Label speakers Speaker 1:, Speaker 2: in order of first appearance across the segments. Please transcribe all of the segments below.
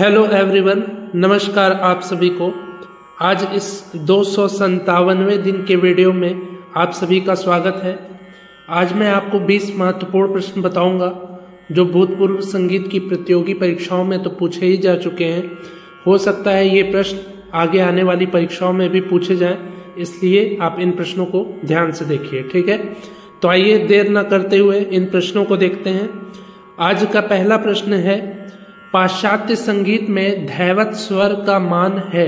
Speaker 1: Hello everyone, नमस्कार आप सभी को। आज इस 257वें दिन के वीडियो में आप सभी का स्वागत है। आज मैं आपको 20 महत्वपूर्ण प्रश्न बताऊंगा जो भूतपूर्व संगीत की प्रतियोगी परीक्षाओं में तो पूछे ही जा चुके हैं। हो सकता है ये प्रश्न आगे आने वाली परीक्षाओं में भी पूछे जाएं, इसलिए आप इन प्रश्नों को ध्यान से देखिए, ठीक है। तो आइए देर न करते हुए इन प्रश्नों को देखते हैं। आज का पहला प्रश्न है, पाश्चात्य संगीत में धैवत स्वर का मान है।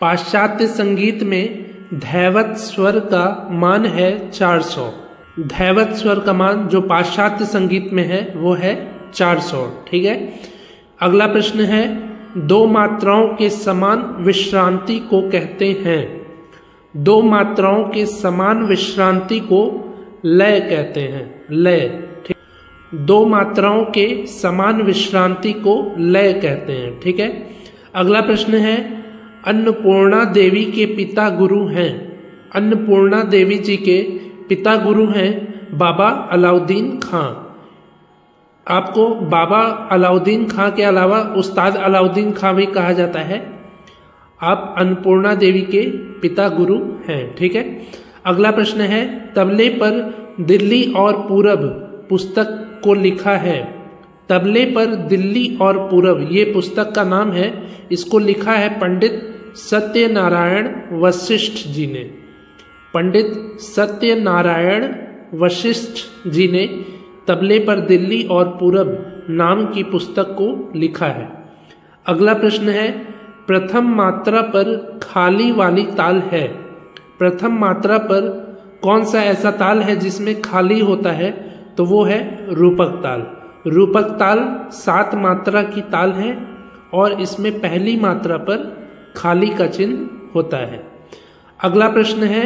Speaker 1: पाश्चात्य संगीत में धैवत स्वर का मान है 400। धैवत स्वर का मान जो पाश्चात्य संगीत में है वो है 400, ठीक है। अगला प्रश्न है, दो मात्राओं के समान विश्रांति को कहते हैं। दो मात्राओं के समान विश्रांति को लय कहते हैं। लय, ठीक। दो मात्राओं के समान विश्रांति को लय कहते हैं, ठीक है। अगला प्रश्न है, अन्नपूर्णा देवी के पिता गुरु हैं। अन्नपूर्णा देवी जी के पिता गुरु हैं बाबा अलाउद्दीन खां। आपको बाबा अलाउद्दीन खां के अलावा उस्ताद अलाउद्दीन खां भी कहा जाता है। आप अन्नपूर्णा देवी के पिता गुरु हैं, ठीक है। अगला प्रश्न है, तबले पर दिल्ली और पूरब पुस्तक को लिखा है। तबले पर दिल्ली और पूरब ये पुस्तक का नाम है। इसको लिखा है पंडित सत्यनारायण वशिष्ठ जी ने। पंडित सत्यनारायण वशिष्ठ जी ने तबले पर दिल्ली और पूरब नाम की पुस्तक को लिखा है। अगला प्रश्न है, प्रथम मात्रा पर खाली वाली ताल है। प्रथम मात्रा पर कौन सा ऐसा ताल है जिसमें खाली होता है? तो वो है रूपक ताल। रूपक ताल 7 मात्रा की ताल है और इसमें पहली मात्रा पर खाली का चिन्ह होता है। अगला प्रश्न है,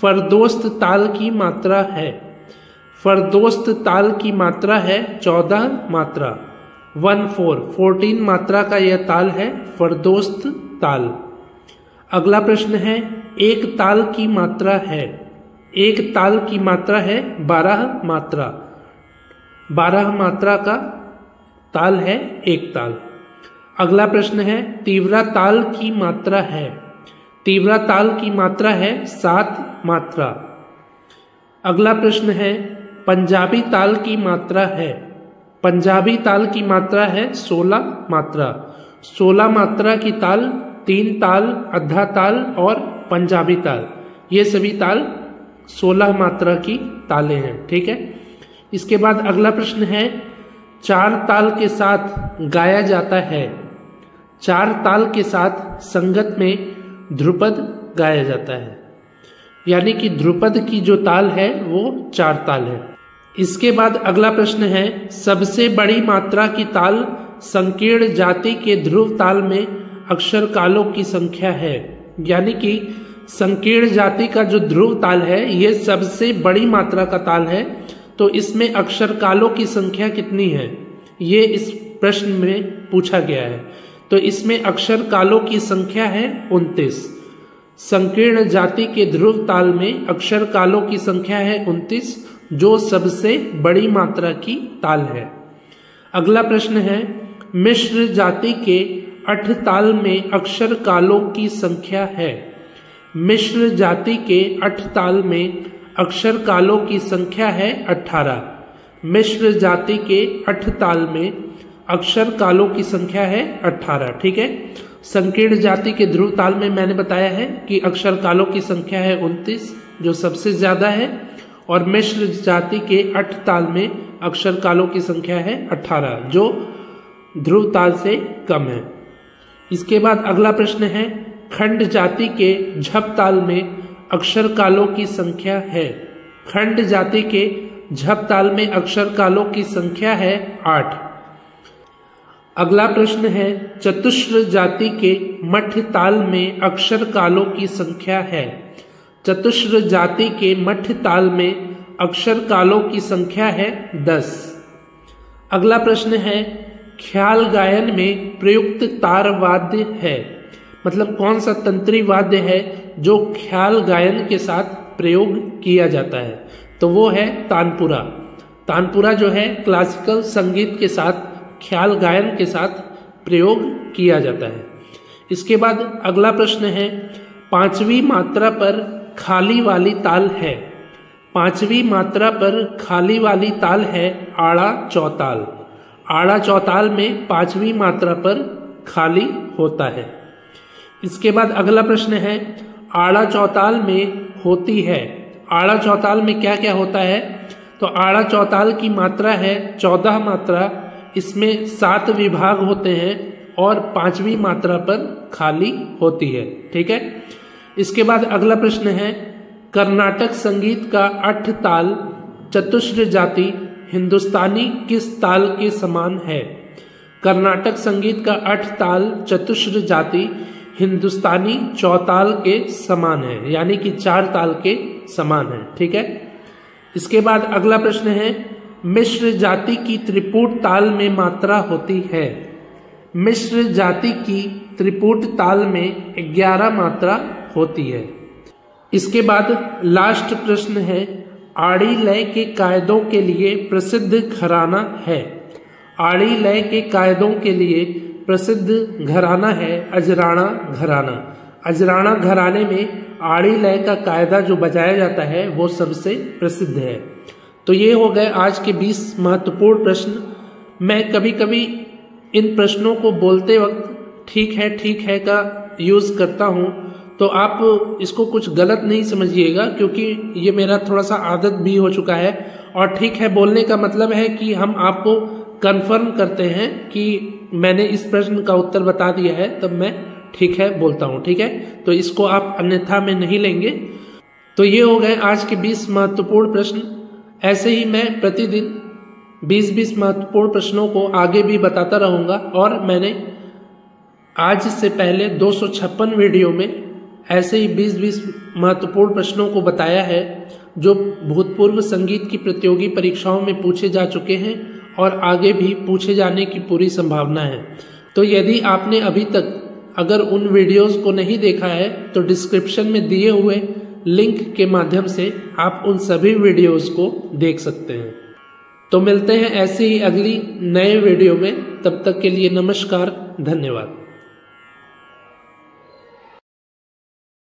Speaker 1: फरदोस्त ताल की मात्रा है। फरदोस्त ताल की मात्रा है 14 मात्रा। 14 मात्रा का यह ताल है फरदोस्त ताल। अगला प्रश्न है, एक ताल की मात्रा है। एक ताल की मात्रा है 12 मात्रा। 12 मात्रा का ताल है एक ताल। अगला प्रश्न है, तीव्रा ताल की मात्रा है। तीव्रा ताल की मात्रा है 7 मात्रा। अगला प्रश्न है, पंजाबी ताल की मात्रा है। पंजाबी ताल की मात्रा है 16 मात्रा। 16 मात्रा की ताल 3 ताल, आधा ताल और पंजाबी ताल, ये सभी ताल 16 मात्रा की तालें हैं, ठीक है। इसके बाद अगला प्रश्न है, 4 ताल के साथ गाया जाता है। 4 ताल के साथ संगत में ध्रुपद गाया जाता है, यानी कि ध्रुपद की जो ताल है वो 4 ताल है। इसके बाद अगला प्रश्न है, सबसे बड़ी मात्रा की ताल संकीर्ण जाति के ध्रुव ताल में अक्षर कालों की संख्या है। यानी कि संकीर्ण जाति का जो ध्रुव ताल है ये सबसे बड़ी मात्रा का ताल है, तो इसमें अक्षर कालों की संख्या कितनी है ये इस प्रश्न में पूछा गया है। तो इसमें अक्षर कालों की संख्या है 29। संकीर्ण जाति के ध्रुव ताल में अक्षर कालों की संख्या है 29, जो सबसे बड़ी मात्रा की ताल है। अगला प्रश्न है, मिश्र जाति के 8 ताल में अक्षर कालों की संख्या है। मिश्र जाति के 8 ताल में अक्षर कालों की संख्या है 18। मिश्र जाति के 8 ताल में अक्षर कालों की संख्या है 18, ठीक है। संकीर्ण जाति के ध्रुव ताल में मैंने बताया है कि अक्षर कालों की संख्या है 29, जो सबसे ज्यादा है, और मिश्र जाति के 8 ताल में अक्षर कालों की संख्या है 18, जो ध्रुव ताल से कम है। इसके बाद अगला प्रश्न है, खंड जाति के झप ताल में अक्षर कालों की संख्या है। खंड जाति के झप ताल में अक्षर कालों की संख्या है 8। अगला प्रश्न है, चतुश्र जाति के मठ ताल में अक्षर कालों की संख्या है। चतुश्र जाति के मठ ताल में अक्षर कालों की संख्या है 10। अगला प्रश्न है, ख्याल गायन में प्रयुक्त तार वाद्य है। मतलब कौन सा तंत्री वाद्य है जो ख्याल गायन के साथ प्रयोग किया जाता है? तो वो है तानपुरा। तानपुरा जो है क्लासिकल संगीत के साथ ख्याल गायन के साथ प्रयोग किया जाता है। इसके बाद अगला प्रश्न है, पांचवी मात्रा पर खाली वाली ताल है। पांचवी मात्रा पर खाली वाली ताल है आड़ा चौताल। आड़ा चौताल में पांचवी मात्रा पर खाली होता है। इसके बाद अगला प्रश्न है, आड़ा चौताल में होती है। आड़ा चौताल में क्या क्या होता है? तो आड़ा चौताल की मात्रा है 14 मात्रा, इसमें 7 विभाग होते हैं और पांचवी मात्रा पर खाली होती है। ठीक है। इसके बाद अगला प्रश्न है, कर्नाटक संगीत का 8 ताल चतुश्र जाति हिंदुस्तानी किस ताल के समान है? कर्नाटक संगीत का 8 ताल चतुश्र जाति हिंदुस्तानी चौताल के समान है, यानी कि 4 ताल के समान है। ठीक है। इसके बाद अगला प्रश्न है, मिश्र जाति की त्रिपुट ताल में मात्रा होती है। मिश्र जाति की त्रिपुट ताल में 11 मात्रा होती है। इसके बाद लास्ट प्रश्न है, आड़ी लय के कायदों के लिए प्रसिद्ध घराना है। आड़ी लय के कायदों के लिए प्रसिद्ध घराना है अजराना घराना। अजराना घराने में आड़ी लय का कायदा जो बजाया जाता है वो सबसे प्रसिद्ध है। तो ये हो गए आज के 20 महत्वपूर्ण प्रश्न। मैं कभी कभी इन प्रश्नों को बोलते वक्त ठीक है का यूज करता हूँ, तो आप इसको कुछ गलत नहीं समझिएगा, क्योंकि ये मेरा थोड़ा सा आदत भी हो चुका है। और ठीक है बोलने का मतलब है कि हम आपको कंफर्म करते हैं कि मैंने इस प्रश्न का उत्तर बता दिया है, तब मैं ठीक है बोलता हूँ। ठीक है, तो इसको आप अन्यथा में नहीं लेंगे। तो ये हो गए आज के 20 महत्वपूर्ण प्रश्न। ऐसे ही मैं प्रतिदिन 20-20 महत्वपूर्ण प्रश्नों को आगे भी बताता रहूंगा। और मैंने आज से पहले 256 वीडियो में ऐसे ही 20-20 महत्वपूर्ण प्रश्नों को बताया है, जो भूतपूर्व संगीत की प्रतियोगी परीक्षाओं में पूछे जा चुके हैं और आगे भी पूछे जाने की पूरी संभावना है। तो यदि आपने अभी तक अगर उन वीडियोस को नहीं देखा है तो डिस्क्रिप्शन में दिए हुए लिंक के माध्यम से आप उन सभी वीडियोस को देख सकते हैं। तो मिलते हैं ऐसे ही अगली नए वीडियो में। तब तक के लिए नमस्कार, धन्यवाद।